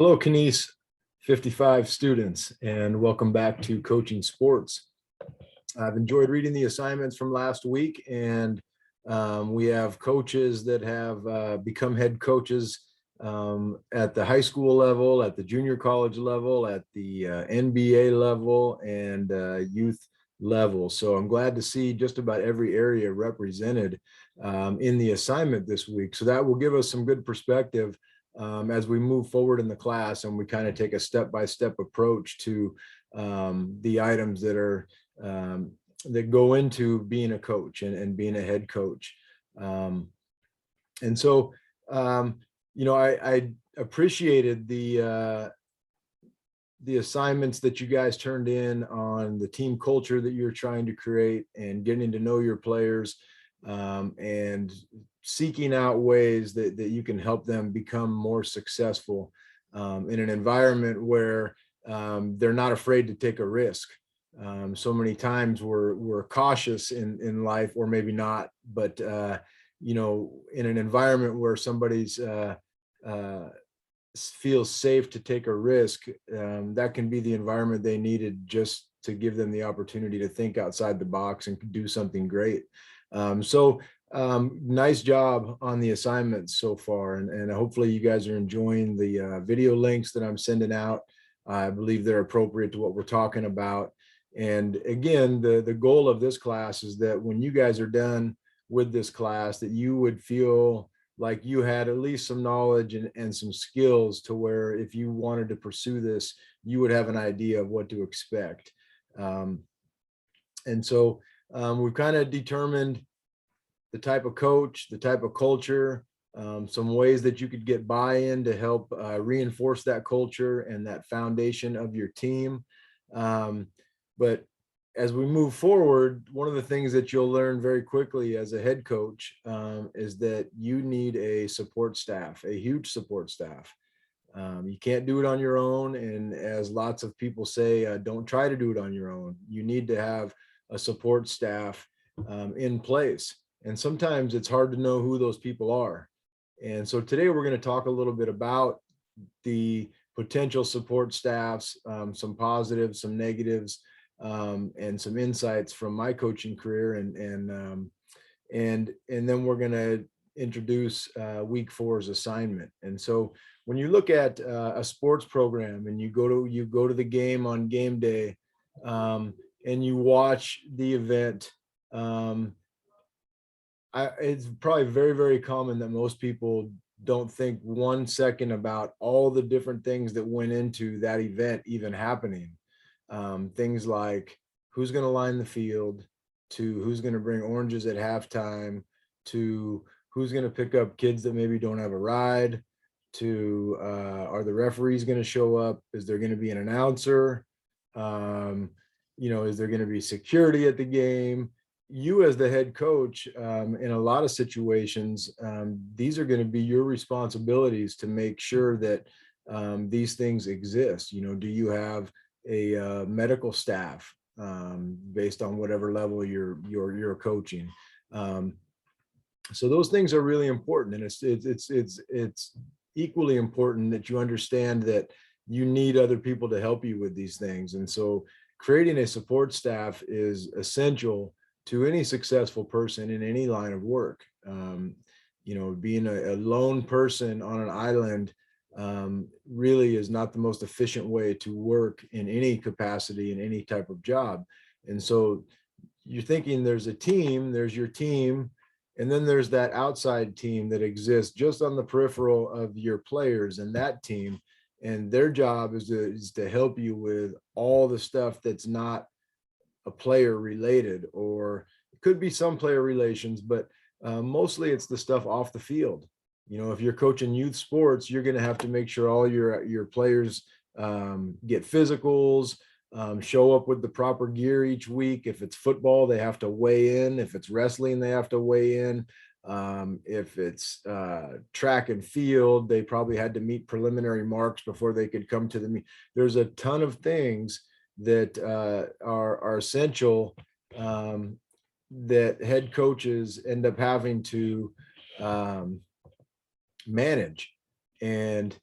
Hello, KINES 55 students, and welcome back to Coaching Sports. I've enjoyed reading the assignments from last week, and we have coaches that have become head coaches at the high school level, at the junior college level, at the NBA level, and youth level. So I'm glad to see just about every area represented in the assignment this week. So that will give us some good perspective as we move forward in the class, and we kind of take a step-by-step approach to the items that are that go into being a coach and being a head coach. And so, I appreciated the assignments that you guys turned in on the team culture that you're trying to create and getting to know your players, and seeking out ways that you can help them become more successful in an environment where they're not afraid to take a risk. So many times we're cautious in life, or maybe not, but in an environment where somebody's feels safe to take a risk, that can be the environment they needed just to give them the opportunity to think outside the box and do something great. Nice job on the assignments so far, and hopefully you guys are enjoying the video links that I'm sending out. I believe they're appropriate to what we're talking about. And again, the goal of this class is that when you guys are done with this class, that you would feel like you had at least some knowledge and some skills to where if you wanted to pursue this, you would have an idea of what to expect. And so we've kind of determined the type of coach, the type of culture, some ways that you could get buy-in to help reinforce that culture and that foundation of your team. But as we move forward, one of the things that you'll learn very quickly as a head coach is that you need a support staff, a huge support staff. You can't do it on your own. And as lots of people say, don't try to do it on your own. You need to have a support staff in place. And sometimes it's hard to know who those people are. And so today we're going to talk a little bit about the potential support staffs, some positives, some negatives, and some insights from my coaching career, and then we're going to introduce week 4's assignment. And so when you look at a sports program and you go to the game on game day, and you watch the event, it's probably very, very common that most people don't think 1 second about all the different things that went into that event even happening. Things like who's going to line the field, to who's going to bring oranges at halftime, to who's going to pick up kids that maybe don't have a ride, to are the referees going to show up? Is there going to be an announcer? Is there going to be security at the game? You as the head coach, in a lot of situations, these are going to be your responsibilities to make sure that these things exist. Do you have a medical staff based on whatever level you're coaching? So those things are really important, and it's equally important that you understand that you need other people to help you with these things. And so creating a support staff is essential to any successful person in any line of work. Being a lone person on an island really is not the most efficient way to work in any capacity, in any type of job. And so you're thinking there's a team, there's your team, and then there's that outside team that exists just on the peripheral of your players and that team. And their job is to help you with all the stuff that's not a player related, or it could be some player relations, but mostly it's the stuff off the field. If you're coaching youth sports, you're going to have to make sure all your players get physicals, show up with the proper gear each week. If it's football, they have to weigh in. If it's wrestling, they have to weigh in. If it's track and field, they probably had to meet preliminary marks before they could come to the meet. There's a ton of things that are essential that head coaches end up having to manage. And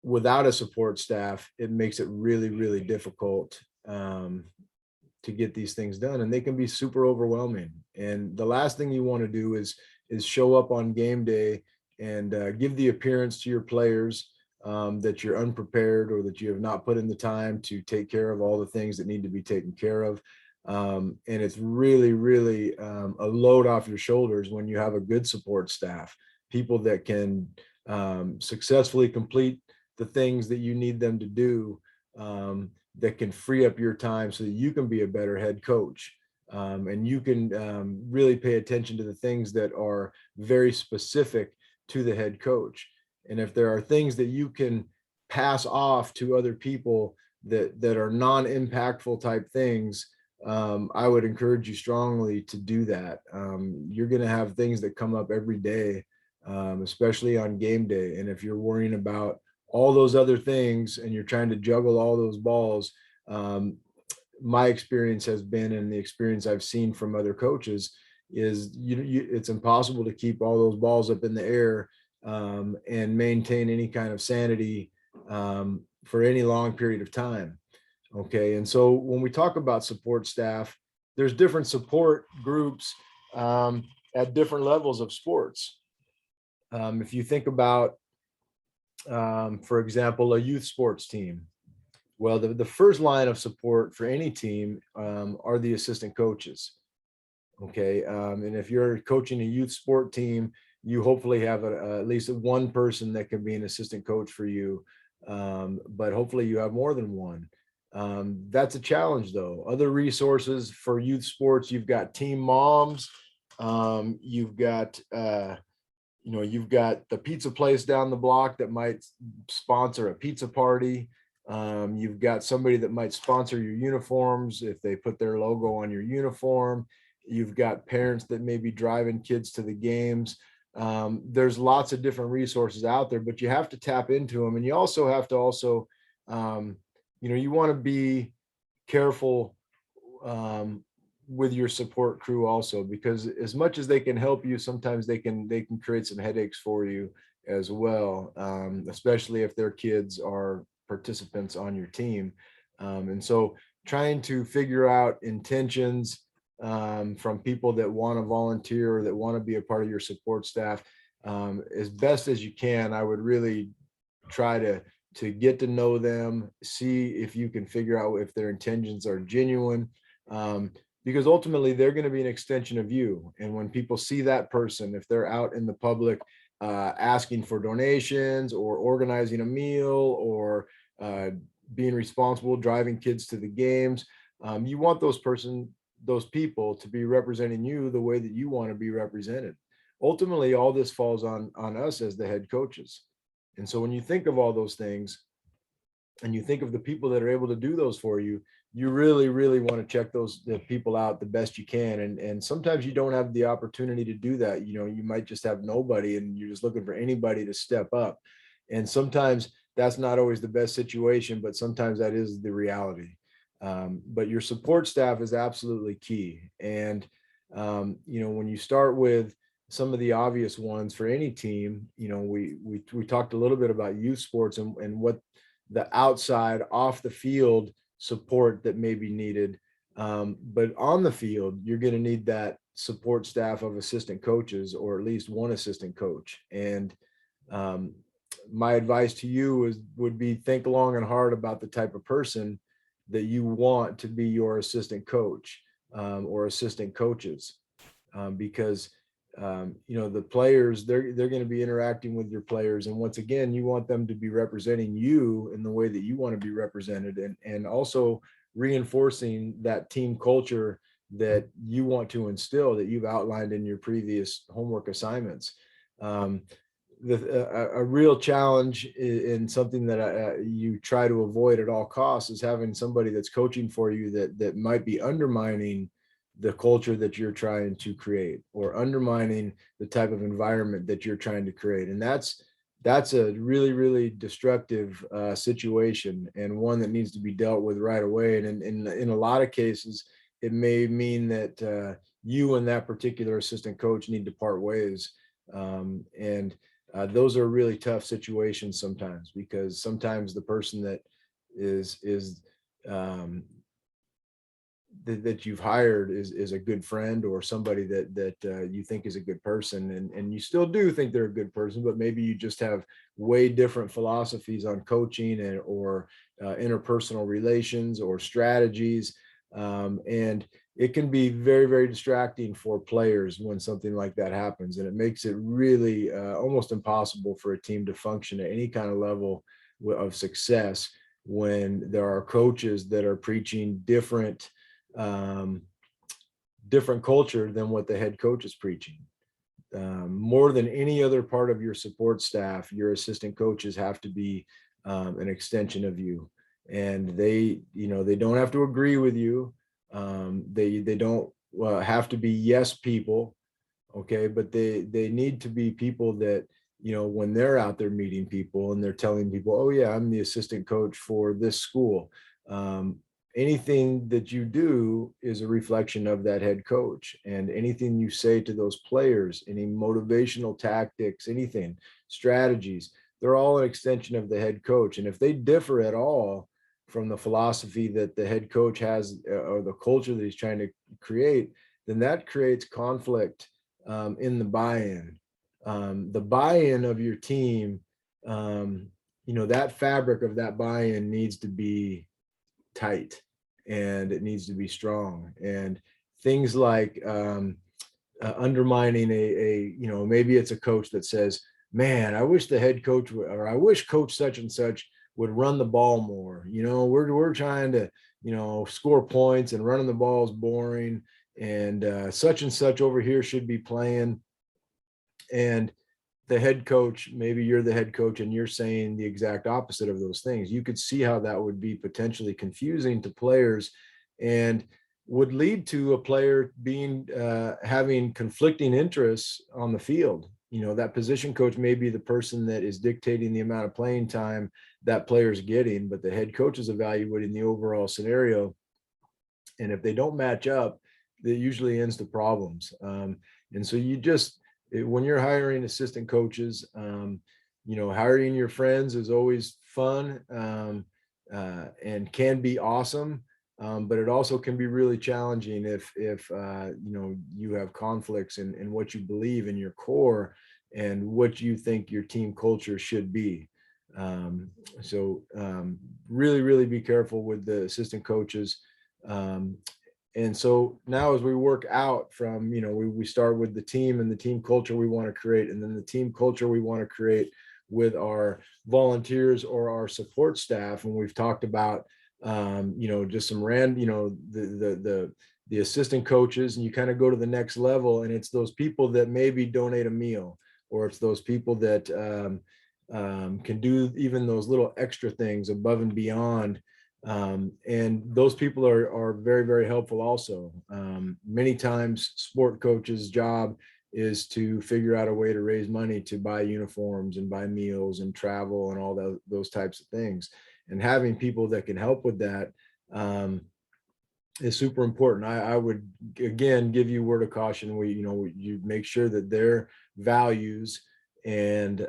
without a support staff, it makes it really, really difficult to get these things done, and they can be super overwhelming. And the last thing you want to do is show up on game day and give the appearance to your players that you're unprepared, or that you have not put in the time to take care of all the things that need to be taken care of. And it's really, really a load off your shoulders when you have a good support staff, people that can successfully complete the things that you need them to do, that can free up your time so that you can be a better head coach. And you can really pay attention to the things that are very specific to the head coach. And if there are things that you can pass off to other people that are non-impactful type things, I would encourage you strongly to do that. You're going to have things that come up every day, especially on game day. And if you're worrying about all those other things and you're trying to juggle all those balls, my experience has been, and the experience I've seen from other coaches, is it's impossible to keep all those balls up in the air and maintain any kind of sanity for any long period of time. Okay. And so when we talk about support staff, there's different support groups at different levels of sports. If you think about, for example, a youth sports team, well, the first line of support for any team are the assistant coaches. Okay. And if you're coaching a youth sport team, you hopefully have at least one person that can be an assistant coach for you. But hopefully you have more than one. That's a challenge though. Other resources for youth sports, you've got team moms, you've got, you've got the pizza place down the block that might sponsor a pizza party. You've got somebody that might sponsor your uniforms if they put their logo on your uniform. You've got parents that may be driving kids to the games. There's lots of different resources out there, but you have to tap into them. And you also have to you want to be careful with your support crew also, because as much as they can help you, sometimes they can create some headaches for you as well, especially if their kids are participants on your team. And so trying to figure out intentions from people that want to volunteer or that want to be a part of your support staff as best as you can. I would really try to get to know them, see if you can figure out if their intentions are genuine, because ultimately they're going to be an extension of you. And when people see that person, if they're out in the public asking for donations or organizing a meal or being responsible driving kids to the games, you want those people to be representing you the way that you want to be represented. Ultimately, all this falls on us as the head coaches. And so when you think of all those things and you think of the people that are able to do those for you, you really, really want to check the people out the best you can. And sometimes you don't have the opportunity to do that. You might just have nobody and you're just looking for anybody to step up. And sometimes that's not always the best situation, but sometimes that is the reality. But your support staff is absolutely key. And, when you start with some of the obvious ones for any team, we talked a little bit about youth sports and what the outside off the field support that may be needed. But on the field, you're going to need that support staff of assistant coaches, or at least one assistant coach. And my advice to you would be think long and hard about the type of person that you want to be your assistant coach or assistant coaches, because the players, they're going to be interacting with your players, and once again, you want them to be representing you in the way that you want to be represented, and also reinforcing that team culture that you want to instill, that you've outlined in your previous homework assignments. A real challenge in something that you try to avoid at all costs is having somebody that's coaching for you that might be undermining the culture that you're trying to create, or undermining the type of environment that you're trying to create. And that's a really, really destructive situation, and one that needs to be dealt with right away. And in a lot of cases, it may mean that you and that particular assistant coach need to part ways. And those are really tough situations sometimes, because sometimes the person that is um, that you've hired is a good friend, or somebody that you think is a good person, and you still do think they're a good person, but maybe you just have way different philosophies on coaching or interpersonal relations or strategies. And it can be very, very distracting for players when something like that happens, and it makes it really almost impossible for a team to function at any kind of level of success when there are coaches that are preaching um, different culture than what the head coach is preaching. More than any other part of your support staff, your assistant coaches have to be an extension of you, and they don't have to agree with you. They don't have to be yes people, okay, but they need to be people that, when they're out there meeting people and they're telling people, oh yeah, I'm the assistant coach for this school, um, anything that you do is a reflection of that head coach, and anything you say to those players, any motivational tactics, anything, strategies, they're all an extension of the head coach. And if they differ at all from the philosophy that the head coach has, or the culture that he's trying to create, then that creates conflict in the buy-in. The buy-in of your team, that fabric of that buy-in needs to be tight, and it needs to be strong. And things like undermining maybe it's a coach that says, man, I wish the head coach or I wish coach such and such would run the ball more. We're trying to, score points, and running the ball is boring, and such and such over here should be playing. And the head coach, maybe you're the head coach and you're saying the exact opposite of those things. You could see how that would be potentially confusing to players, and would lead to a player being having conflicting interests on the field. That position coach may be the person that is dictating the amount of playing time that player's getting, but the head coach is evaluating the overall scenario. And if they don't match up, that usually ends the problems. And so when you're hiring assistant coaches, hiring your friends is always fun, and can be awesome. But it also can be really challenging if you have conflicts in what you believe in your core and what you think your team culture should be. So really, really be careful with the assistant coaches. Um, and so now as we work out from, we start with the team and the team culture we want to create, and then the team culture we want to create with our volunteers or our support staff. And we've talked about, just some the assistant coaches, and you kind of go to the next level, and it's those people that maybe donate a meal, or it's those people that can do even those little extra things above and beyond. And those people are very, very helpful also. Many times sport coaches' job is to figure out a way to raise money to buy uniforms and buy meals and travel and all those types of things. And having people that can help with that is super important. I would, again, give you word of caution. You make sure that their values and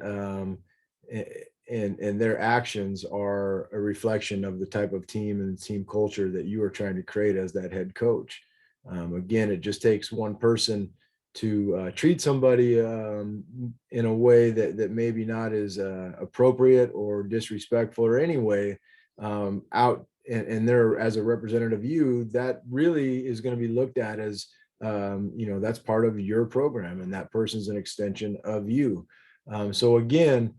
their actions are a reflection of the type of team and team culture that you are trying to create as that head coach. Again, it just takes one person to treat somebody in a way that maybe not is appropriate or disrespectful or any way out, and they're as a representative of you, that really is going to be looked at as that's part of your program, and that person's an extension of you. So again,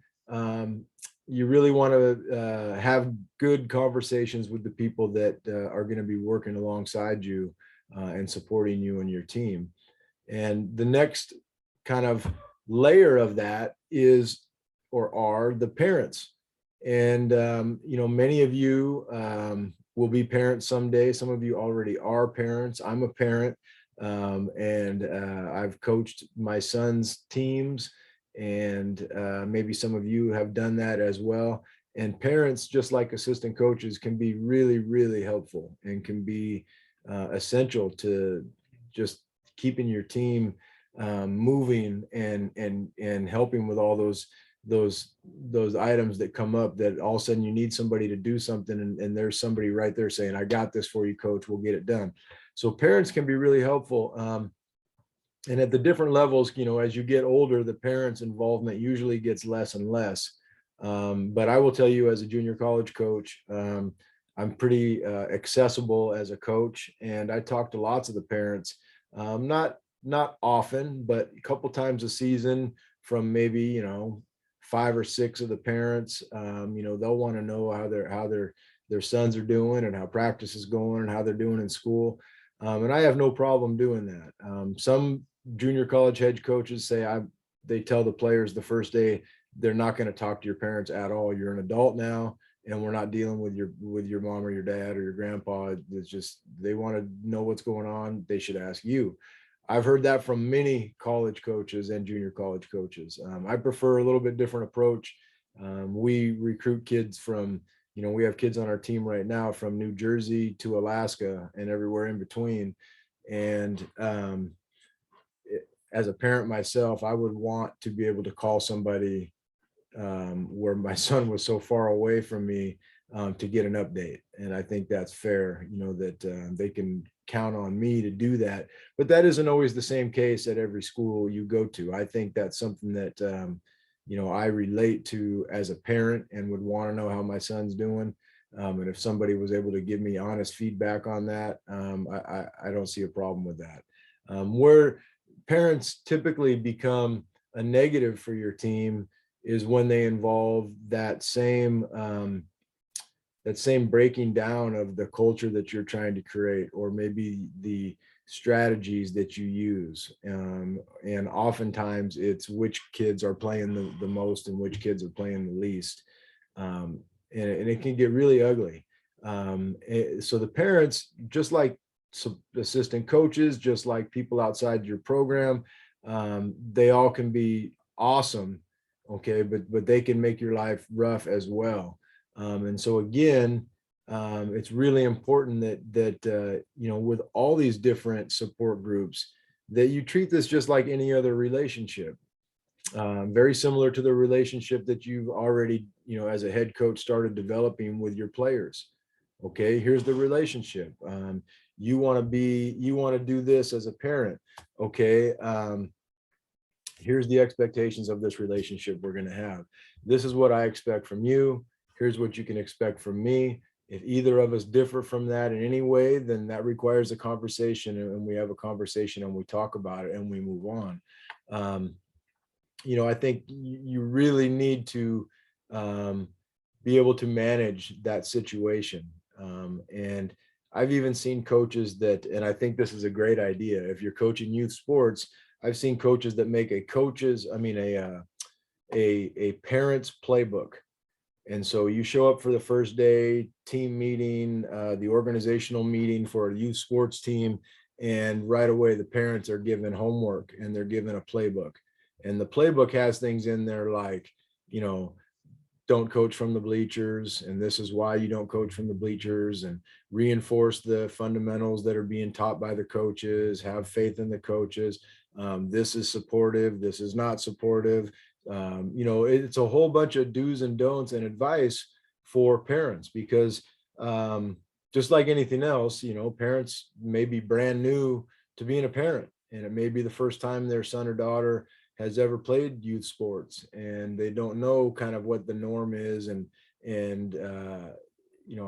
you really want to have good conversations with the people that are going to be working alongside you and supporting you and your team. And the next kind of layer of that is, or are, the parents. And many of you will be parents someday. Some of you already are parents. I'm a parent, and I've coached my son's teams, and maybe some of you have done that as well. And parents, just like assistant coaches, can be really, really helpful and can be essential to just keeping your team moving and helping with all those items that come up, that all of a sudden you need somebody to do something, and there's somebody right there saying, I got this for you, coach, we'll get it done. So parents can be really helpful. And at the different levels, as you get older, the parents' involvement usually gets less and less. But I will tell you, as a junior college coach, I'm pretty accessible as a coach, and I talk to lots of the parents, not often, but a couple times a season, from maybe 5 or 6 of the parents. They'll want to know how their sons are doing, and how practice is going, and how they're doing in school. And I have no problem doing that. Some junior college head coaches they tell the players the first day, they're not going to talk to your parents at all. You're an adult now, and we're not dealing with your mom or your dad or your grandpa. It's just, they want to know what's going on, they should ask you. I've heard that from many college coaches and junior college coaches. I prefer a little bit different approach. We recruit kids from, we have kids on our team right now from New Jersey to Alaska and everywhere in between. And as a parent myself, I would want to be able to call somebody where my son was so far away from me, to get an update. And I think that's fair, that they can count on me to do that. But that isn't always the same case at every school you go to. I think that's something that, I relate to as a parent, and would want to know how my son's doing. And if somebody was able to give me honest feedback on that, I don't see a problem with that. Where parents typically become a negative for your team is when they involve that same breaking down of the culture that you're trying to create, or maybe the strategies that you use. And oftentimes it's which kids are playing the most and which kids are playing the least. And it can get really ugly. So the parents, just like assistant coaches, just like people outside your program, they all can be awesome. Okay. But they can make your life rough as well. And so again, it's really important that with all these different support groups, that you treat this just like any other relationship. Very similar to the relationship that you've already, as a head coach, started developing with your players. Okay, here's the relationship. You want to do this as a parent. Okay. Here's the expectations of this relationship we're going to have. This is what I expect from you. Here's what you can expect from me. If either of us differ from that in any way, then that requires a conversation, and we have a conversation, and we talk about it, and we move on. I think you really need to be able to manage that situation. And I've even seen coaches and I think this is a great idea. If you're coaching youth sports, I've seen coaches that make a parent's playbook. And so you show up for the first day team meeting, the organizational meeting for a youth sports team, and right away the parents are given homework, and they're given a playbook. And the playbook has things in there like, don't coach from the bleachers, and this is why you don't coach from the bleachers, and reinforce the fundamentals that are being taught by the coaches, have faith in the coaches. This is supportive, this is not supportive. It's a whole bunch of do's and don'ts and advice for parents, because just like anything else, parents may be brand new to being a parent, and it may be the first time their son or daughter has ever played youth sports, and they don't know kind of what the norm is, and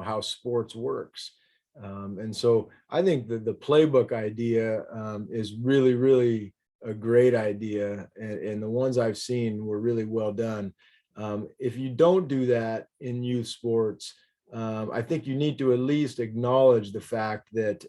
how sports works. And so I think that the playbook idea is really, really a great idea, and the ones I've seen were really well done. If you don't do that in youth sports, I think you need to at least acknowledge the fact that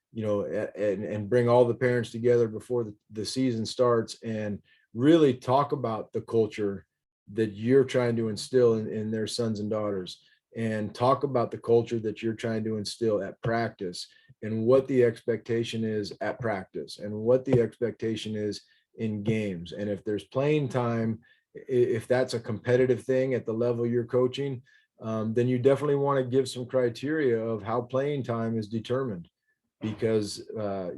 and bring all the parents together before the season starts, and really talk about the culture that you're trying to instill in their sons and daughters, and talk about the culture that you're trying to instill at practice, and what the expectation is at practice, and what the expectation is in games. And if there's playing time, if that's a competitive thing at the level you're coaching, then you definitely want to give some criteria of how playing time is determined. because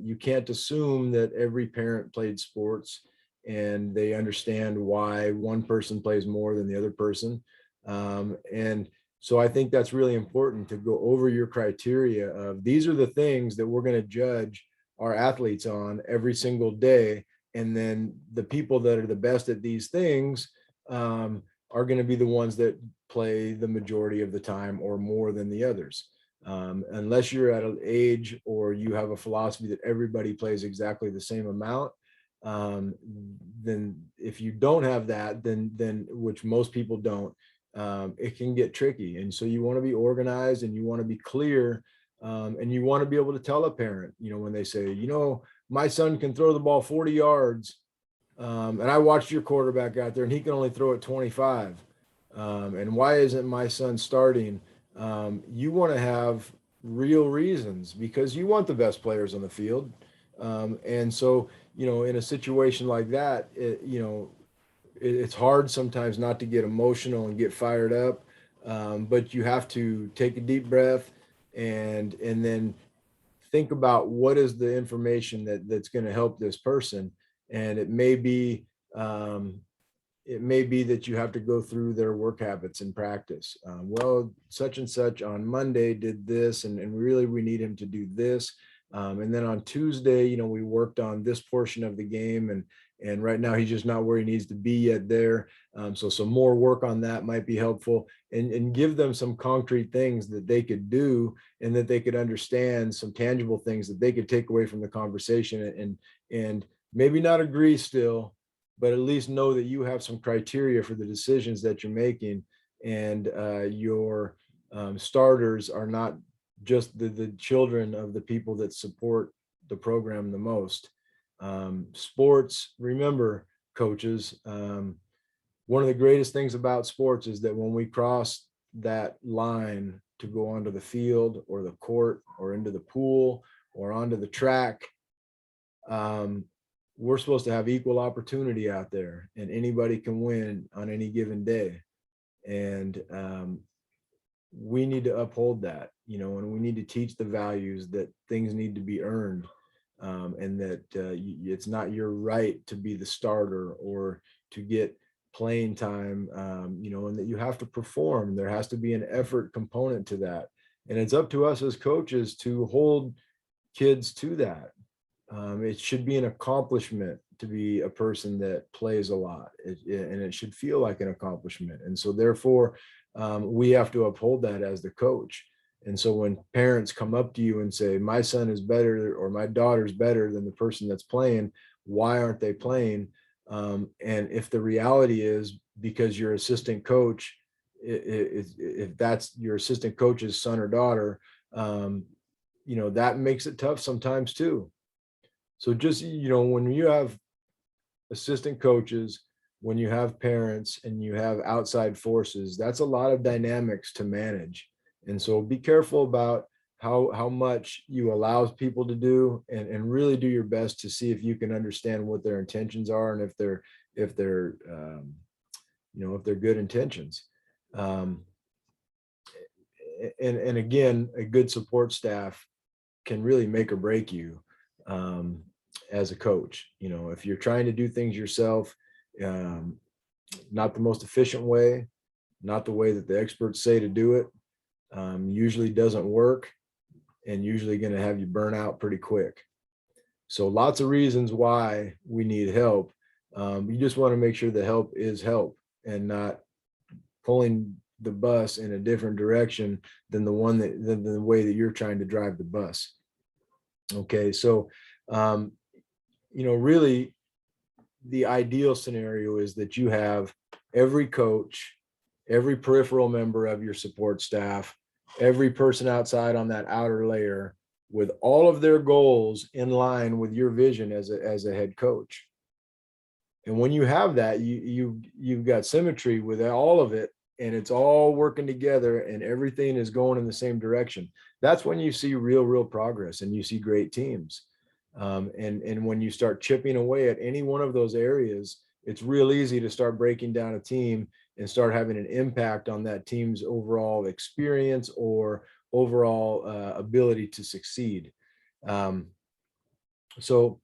you can't assume that every parent played sports and they understand why one person plays more than the other person. And so I think that's really important to go over your criteria of these are the things that we're going to judge our athletes on every single day. And then the people that are the best at these things are going to be the ones that play the majority of the time or more than the others. Unless you're at an age or you have a philosophy that everybody plays exactly the same amount, then if you don't have that, then which most people don't, it can get tricky. And so you want to be organized and you want to be clear, and you want to be able to tell a parent, when they say, my son can throw the ball 40 yards, and I watched your quarterback out there and he can only throw it 25. And why isn't my son starting? You want to have real reasons because you want the best players on the field. And so, in a situation like that, it's hard sometimes not to get emotional and get fired up. But you have to take a deep breath and then think about what is the information that's going to help this person. And it may be that you have to go through their work habits and practice. Well, such and such on Monday did this, and really we need him to do this. And then on Tuesday, we worked on this portion of the game, and right now he's just not where he needs to be yet there. So some more work on that might be helpful, and give them some concrete things that they could do and that they could understand, some tangible things that they could take away from the conversation, and maybe not agree still, but at least know that you have some criteria for the decisions that you're making, and your starters are not just the children of the people that support the program the most. Sports, remember, coaches, one of the greatest things about sports is that when we cross that line to go onto the field or the court or into the pool or onto the track, we're supposed to have equal opportunity out there, and anybody can win on any given day. And we need to uphold that, and we need to teach the values that things need to be earned, and that it's not your right to be the starter or to get playing time, and that you have to perform. There has to be an effort component to that. And it's up to us as coaches to hold kids to that. It should be an accomplishment to be a person that plays a lot, and it should feel like an accomplishment. And so therefore, we have to uphold that as the coach. And so when parents come up to you and say, my son is better or my daughter's better than the person that's playing, why aren't they playing? And if the reality is because your assistant coach, if that's your assistant coach's son or daughter, that makes it tough sometimes too. So just, when you have assistant coaches, when you have parents and you have outside forces, that's a lot of dynamics to manage. And so be careful about how much you allow people to do, and really do your best to see if you can understand what their intentions are, and if they're good intentions. And again, a good support staff can really make or break you as a coach. If you're trying to do things yourself, not the most efficient way, not the way that the experts say to do it, usually doesn't work, and usually going to have you burn out pretty quick. So lots of reasons why we need help. You just want to make sure the help is help and not pulling the bus in a different direction than the way that you're trying to drive the bus. Okay, so really the ideal scenario is that you have every coach, every peripheral member of your support staff, every person outside on that outer layer with all of their goals in line with your vision as a head coach. And when you have that, you've got symmetry with all of it, and it's all working together and everything is going in the same direction. That's when you see real progress and you see great teams. And when you start chipping away at any one of those areas, it's real easy to start breaking down a team and start having an impact on that team's overall experience or overall ability to succeed. Um, so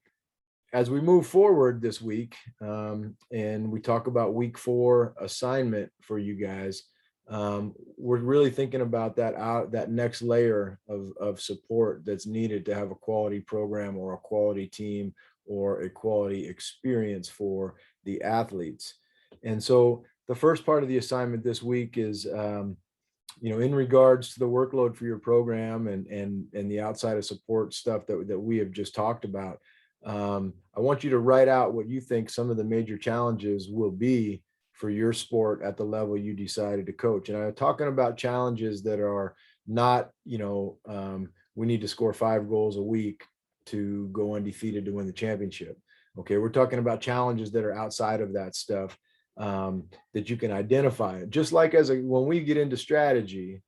as we move forward this week, and we talk about week 4 assignment for you guys, we're really thinking about that next layer of support that's needed to have a quality program or a quality team or a quality experience for the athletes. And so the first part of the assignment this week is, in regards to the workload for your program and the outside of support stuff that we have just talked about. I want you to write out what you think some of the major challenges will be for your sport at the level you decided to coach. And I'm talking about challenges that are not, we need to score 5 goals a week to go undefeated to win the championship. Okay, we're talking about challenges that are outside of that stuff, that you can identify. Just like when we get into strategy,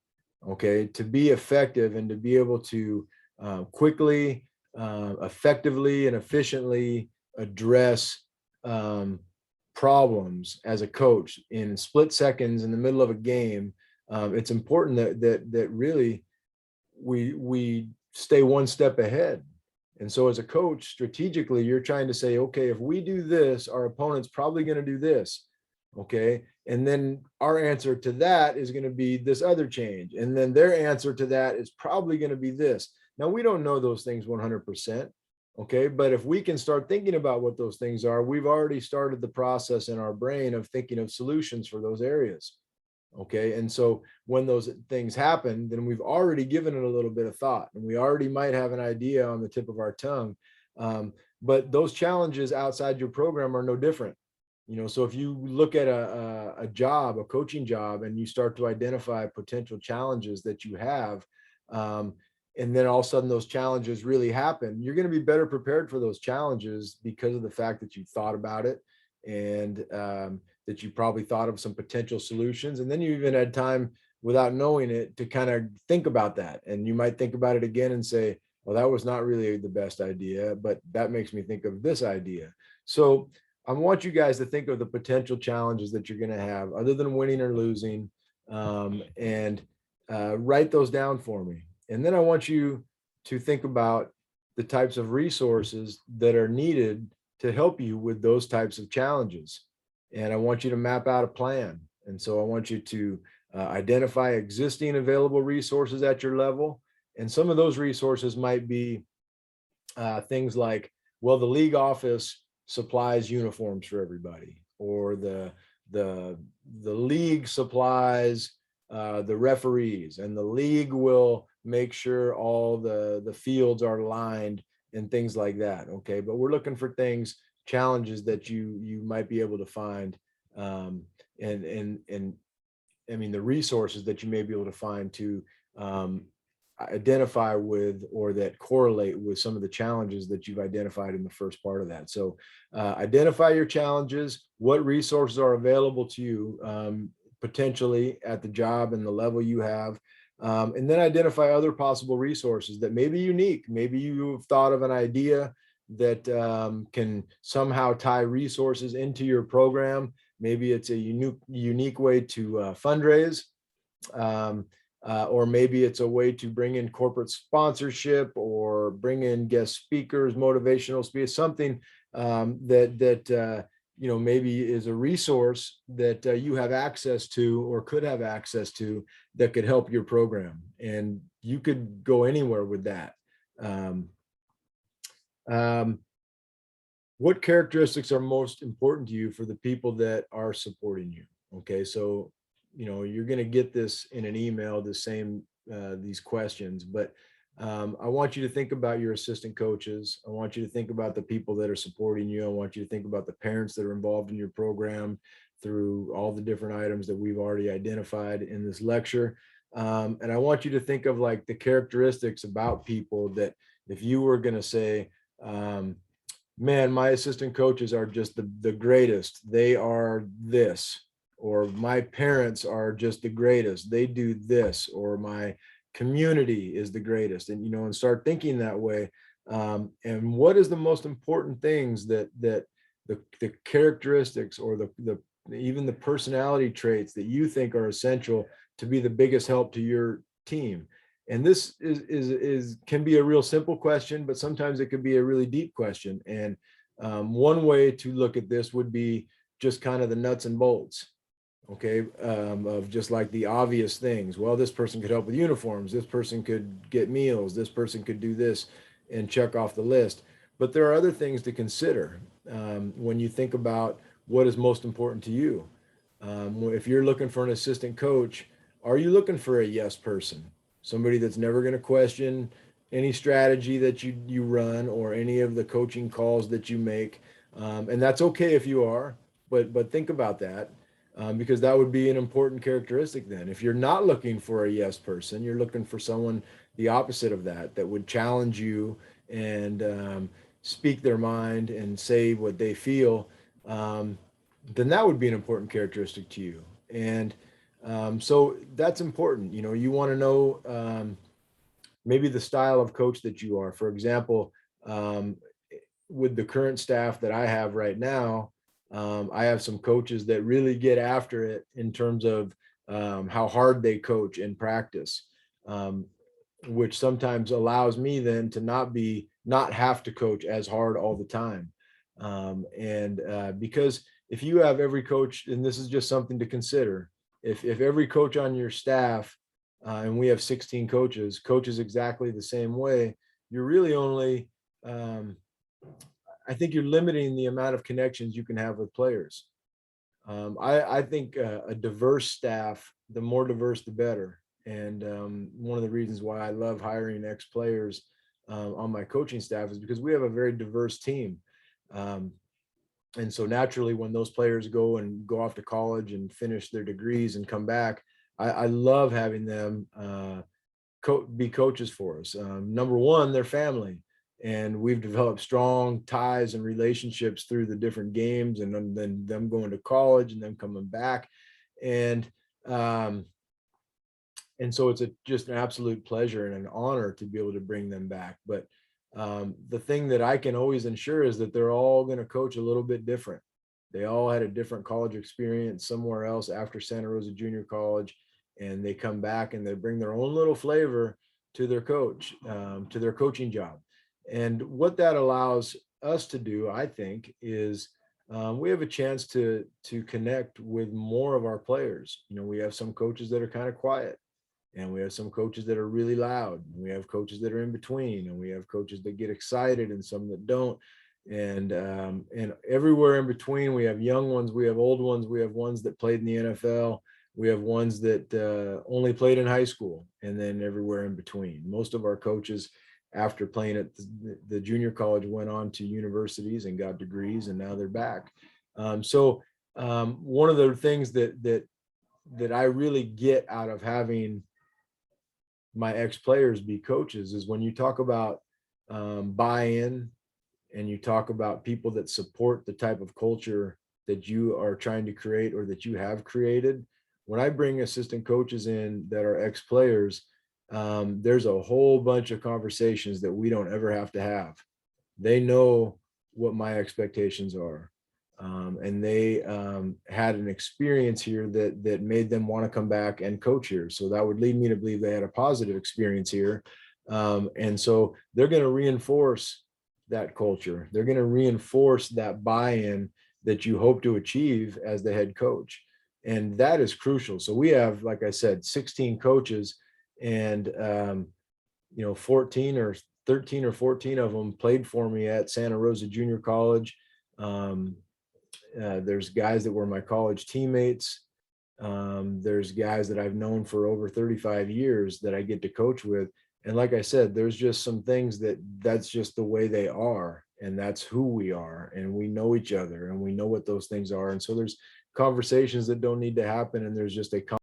okay, to be effective and to be able to quickly, effectively, and efficiently address problems as a coach in split seconds in the middle of a game, it's important that really we stay one step ahead. And so as a coach, strategically, you're trying to say, okay, if we do this, our opponent's probably going to do this. Okay. And then our answer to that is going to be this other change. And then their answer to that is probably going to be this. Now, we don't know those things 100%. Okay. But if we can start thinking about what those things are, we've already started the process in our brain of thinking of solutions for those areas. Okay. And so when those things happen, then we've already given it a little bit of thought, and we already might have an idea on the tip of our tongue. But those challenges outside your program are no different. So if you look at a job, a coaching job, and you start to identify potential challenges that you have, and then all of a sudden those challenges really happen, you're going to be better prepared for those challenges because of the fact that you thought about it, and that you probably thought of some potential solutions. And then you even had time, without knowing it, to kind of think about that. And you might think about it again and say, well, that was not really the best idea, but that makes me think of this idea. So I want you guys to think of the potential challenges that you're going to have other than winning or losing, and write those down for me. And then I want you to think about the types of resources that are needed to help you with those types of challenges. And I want you to map out a plan. And so I want you to identify existing available resources at your level. And some of those resources might be things like, well, the league office supplies uniforms for everybody, or the league supplies the referees, and the league will make sure all the fields are lined and things like that. Okay, but we're looking for challenges that you might be able to find, and I mean the resources that you may be able to find to identify with, or that correlate with some of the challenges that you've identified in the first part of that. So identify your challenges, what resources are available to you potentially at the job and the level you have, and then identify other possible resources that may be unique. Maybe you've thought of an idea that can somehow tie resources into your program. Maybe it's a unique way to fundraise, or maybe it's a way to bring in corporate sponsorship, or bring in guest speakers, motivational speakers, something that maybe is a resource that you have access to, or could have access to, that could help your program. And you could go anywhere with that. What characteristics are most important to you for the people that are supporting you? Okay, so you're going to get this in an email, these questions, but I want you to think about your assistant coaches. I want you to think about the people that are supporting you. I want you to think about the parents that are involved in your program through all the different items that we've already identified in this lecture. And I want you to think of like the characteristics about people that, if you were going to say, man, my assistant coaches are just the greatest, they are this, or my parents are just the greatest, they do this, or my community is the greatest, and start thinking that way. And what is the most important things that the characteristics, or even the personality traits that you think are essential to be the biggest help to your team? And this is can be a real simple question, but sometimes it could be a really deep question. And one way to look at this would be just kind of the nuts and bolts, okay, of just like the obvious things. Well, this person could help with uniforms, this person could get meals, this person could do this, and check off the list. But there are other things to consider when you think about what is most important to you. If you're looking for an assistant coach, are you looking for a yes person, somebody that's never going to question any strategy that you run or any of the coaching calls that you make? And that's okay if you are, but think about that, because that would be an important characteristic. Then if you're not looking for a yes person, you're looking for someone the opposite of that, that would challenge you and speak their mind and say what they feel. Then that would be an important characteristic to you. And so that's important. You know, you want to know maybe the style of coach that you are. For example, um, with the current staff that I have right now, I have some coaches that really get after it in terms of how hard they coach in practice, um, which sometimes allows me then to not have to coach as hard all the time. And because if you have every coach, and this is just something to consider, if every coach on your staff, and we have 16 coaches, coaches exactly the same way, you're really only, um, I think you're limiting the amount of connections you can have with players. I think a diverse staff, the more diverse, the better. And one of the reasons why I love hiring ex-players on my coaching staff is because we have a very diverse team. Um, and so naturally, when those players go off to college and finish their degrees and come back, I love having them be coaches for us. Number one, they're family, and we've developed strong ties and relationships through the different games, and then them going to college and them coming back, and um, and so it's just an absolute pleasure and an honor to be able to bring them back. But the thing that I can always ensure is that they're all going to coach a little bit different. They all had a different college experience somewhere else after Santa Rosa Junior College, and they come back and they bring their own little flavor to their coach, to their coaching job. And what that allows us to do, I think, is we have a chance to connect with more of our players. You know, we have some coaches that are kind of quiet, and we have some coaches that are really loud. We have coaches that are in between, and we have coaches that get excited and some that don't. And everywhere in between, we have young ones, we have old ones, we have ones that played in the NFL, we have ones that only played in high school, and then everywhere in between. Most of our coaches, after playing at the junior college, went on to universities and got degrees, and now they're back. One of the things that I really get out of having my ex-players be coaches is when you talk about buy-in, and you talk about people that support the type of culture that you are trying to create or that you have created. When I bring assistant coaches in that are ex-players, there's a whole bunch of conversations that we don't ever have to have. They know what my expectations are. And they had an experience here that made them want to come back and coach here. So that would lead me to believe they had a positive experience here. And so they're going to reinforce that culture. They're going to reinforce that buy-in that you hope to achieve as the head coach. And that is crucial. So we have, like I said, 16 coaches, and 14 or 13 or 14 of them played for me at Santa Rosa Junior College. There's guys that were my college teammates. There's guys that I've known for over 35 years that I get to coach with. And like I said, there's just some things that's just the way they are, and that's who we are, and we know each other, and we know what those things are. And so there's conversations that don't need to happen, and there's just a